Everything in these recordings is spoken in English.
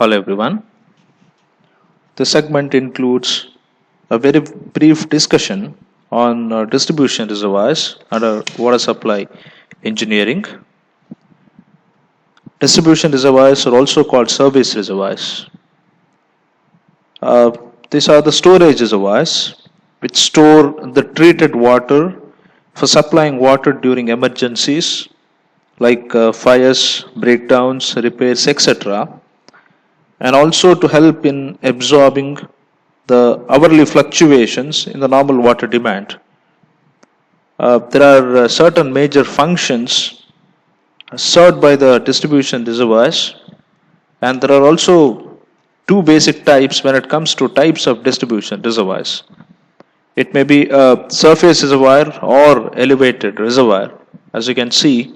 Hello everyone. This segment includes a very brief discussion on distribution reservoirs under water supply engineering. Distribution reservoirs are also called service reservoirs. Uh, these are the storage reservoirs which store the treated water for supplying water during emergencies like fires, breakdowns, repairs, etc., and also to help in absorbing the hourly fluctuations in the normal water demand. There are certain major functions served by the distribution reservoirs, and there are also two basic types when it comes to types of distribution reservoirs. It may be a surface reservoir or elevated reservoir, as you can see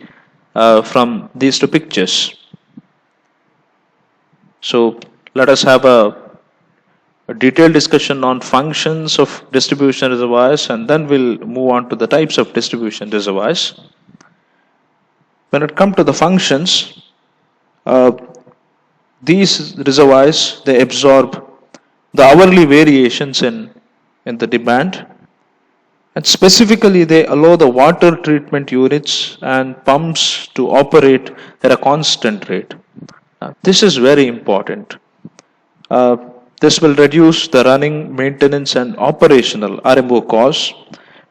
from these two pictures. So let us have a detailed discussion on functions of distribution reservoirs, and then we'll move on to the types of distribution reservoirs. When it comes to the functions, these reservoirs, they absorb the hourly variations in the demand, and specifically they allow the water treatment units and pumps to operate at a constant rate. This is very important. This will reduce the running, maintenance and operational RMO costs,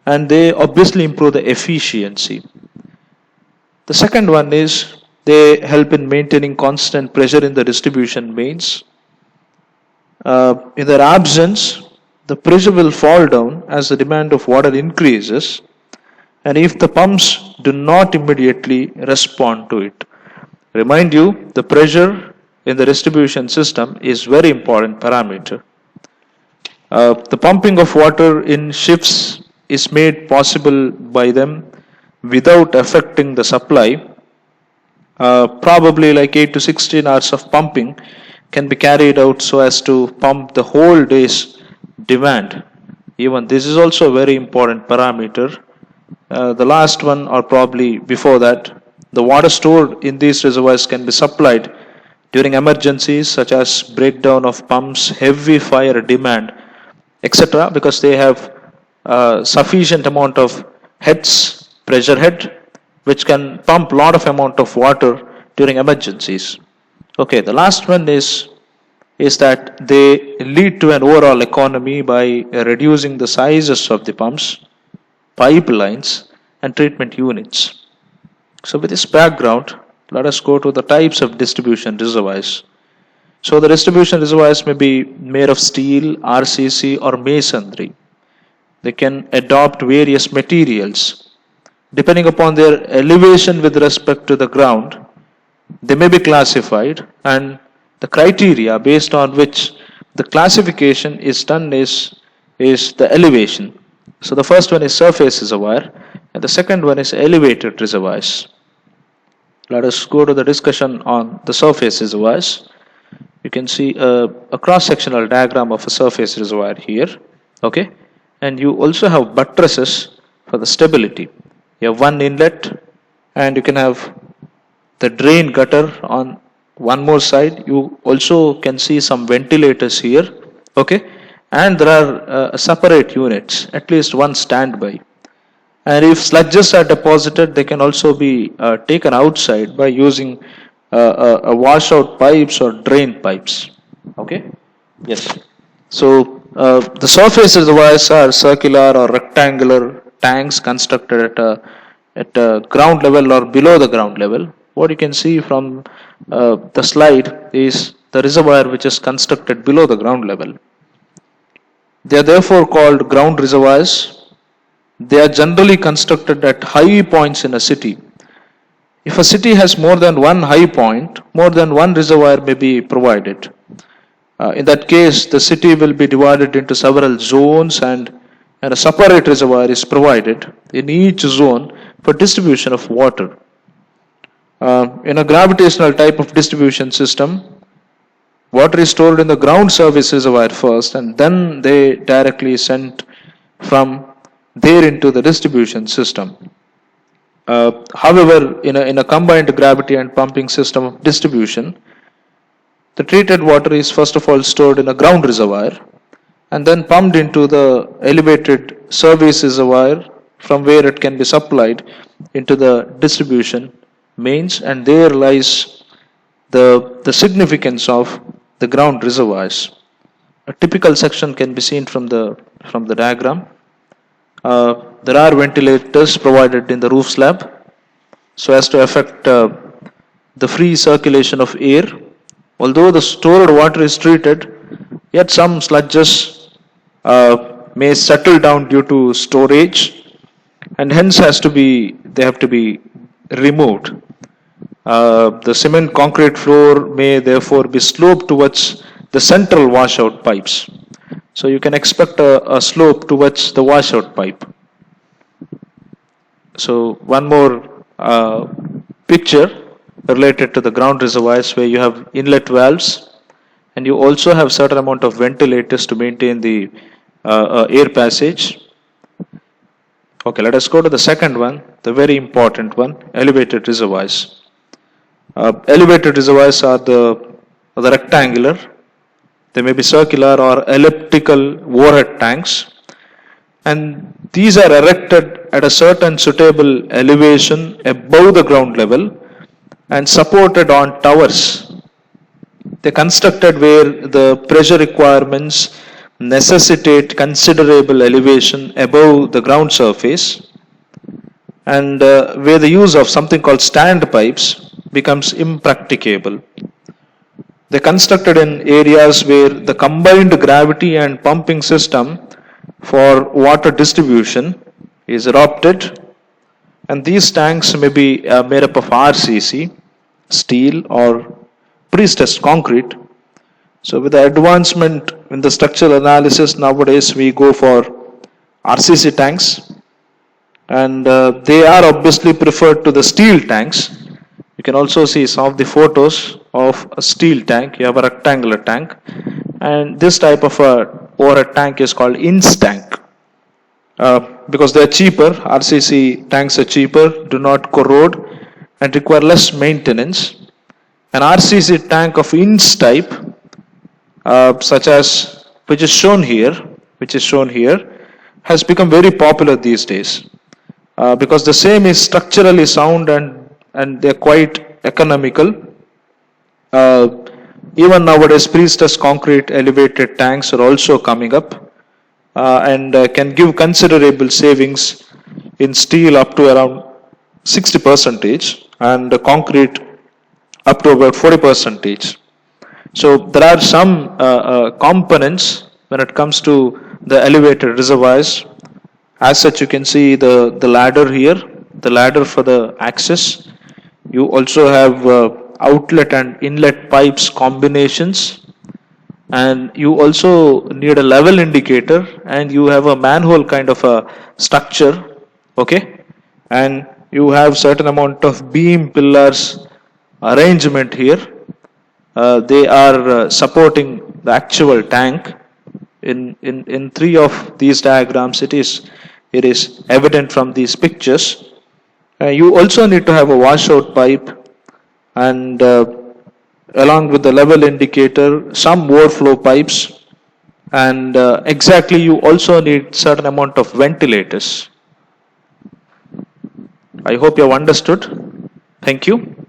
and they obviously improve the efficiency. The second one is they help in maintaining constant pressure in the distribution mains. In their absence, the pressure will fall down as the demand of water increases, and if the pumps do not immediately respond to it. Remind you, the pressure in the distribution system is very important parameter. The pumping of water in shifts is made possible by them without affecting the supply. Probably like 8 to 16 hours of pumping can be carried out so as to pump the whole day's demand. Even this is also a very important parameter. The last one, or probably before that, the water stored in these reservoirs can be supplied during emergencies such as breakdown of pumps, heavy fire demand, etc., because they have sufficient amount of heads, pressure head, which can pump lot of amount of water during emergencies. Okay, the last one is that they lead to an overall economy by reducing the sizes of the pumps, pipelines, and treatment units. So with this background, let us go to the types of distribution reservoirs. So the distribution reservoirs may be made of steel, RCC, or masonry. They can adopt various materials. Depending upon their elevation with respect to the ground, they may be classified, and the criteria based on which the classification is done is the elevation. So the first one is surface reservoir, and the second one is elevated reservoirs. Let us go to the discussion on the surface reservoirs. You can see a cross-sectional diagram of a surface reservoir here. Okay, and you also have buttresses for the stability. You have one inlet, and you can have the drain gutter on one more side. You also can see some ventilators here. Okay, and there are separate units, at least one standby. And if sludges are deposited, they can also be taken outside by using washout pipes or drain pipes. Okay? Yes. So the surface reservoirs are circular or rectangular tanks constructed at a ground level or below the ground level. What you can see from the slide is the reservoir which is constructed below the ground level. They are therefore called ground reservoirs. They are generally constructed at high points in a city. If a city has more than one high point, more than one reservoir may be provided. In that case, the city will be divided into several zones, and a separate reservoir is provided in each zone for distribution of water. In a gravitational type of distribution system, water is stored in the ground surface reservoir first, and then they directly sent from there into the distribution system. However, in a combined gravity and pumping system of distribution, The treated water is first of all stored in a ground reservoir and then pumped into the elevated service reservoir from where it can be supplied into the distribution mains, and there lies the significance of the ground reservoirs. A typical section can be seen from the diagram. There are ventilators provided in the roof slab so as to affect the free circulation of air. Although the stored water is treated, yet some sludges may settle down due to storage, and hence they have to be removed. The cement concrete floor may therefore be sloped towards the central washout pipes. So you can expect a slope towards the washout pipe. So one more picture related to the ground reservoirs where you have inlet valves and you also have certain amount of ventilators to maintain the air passage. Okay, let us go to the second one, the very important one, elevated reservoirs. Elevated reservoirs are the rectangular. They may be circular or elliptical overhead tanks, and these are erected at a certain suitable elevation above the ground level and supported on towers. They are constructed where the pressure requirements necessitate considerable elevation above the ground surface, and where the use of something called stand pipes becomes impracticable. They are constructed in areas where the combined gravity and pumping system for water distribution is adopted, and these tanks may be made up of RCC, steel or pre-stressed concrete. So with the advancement in the structural analysis nowadays, we go for RCC tanks, and they are obviously preferred to the steel tanks. You can also see some of the photos of a steel tank. You have a rectangular tank, and this type of a tank is called INS tank. Because they are cheaper, RCC tanks are cheaper, do not corrode and require less maintenance. An RCC tank of INS type, such as which is shown here, has become very popular these days because the same is structurally sound and they are quite economical. Even nowadays, pre-stressed concrete elevated tanks are also coming up and can give considerable savings in steel up to around 60% and concrete up to about 40%. So there are some components when it comes to the elevated reservoirs. As such, you can see the ladder here, the ladder for the access. You also have outlet and inlet pipes combinations, and you also need a level indicator, and you have a manhole kind of a structure, okay, and you have certain amount of beam pillars arrangement here. They are supporting the actual tank. In three of these diagrams, it is evident from these pictures. You also need to have a washout pipe, and along with the level indicator, some overflow pipes, and exactly you also need certain amount of ventilators. I hope you have understood. Thank you.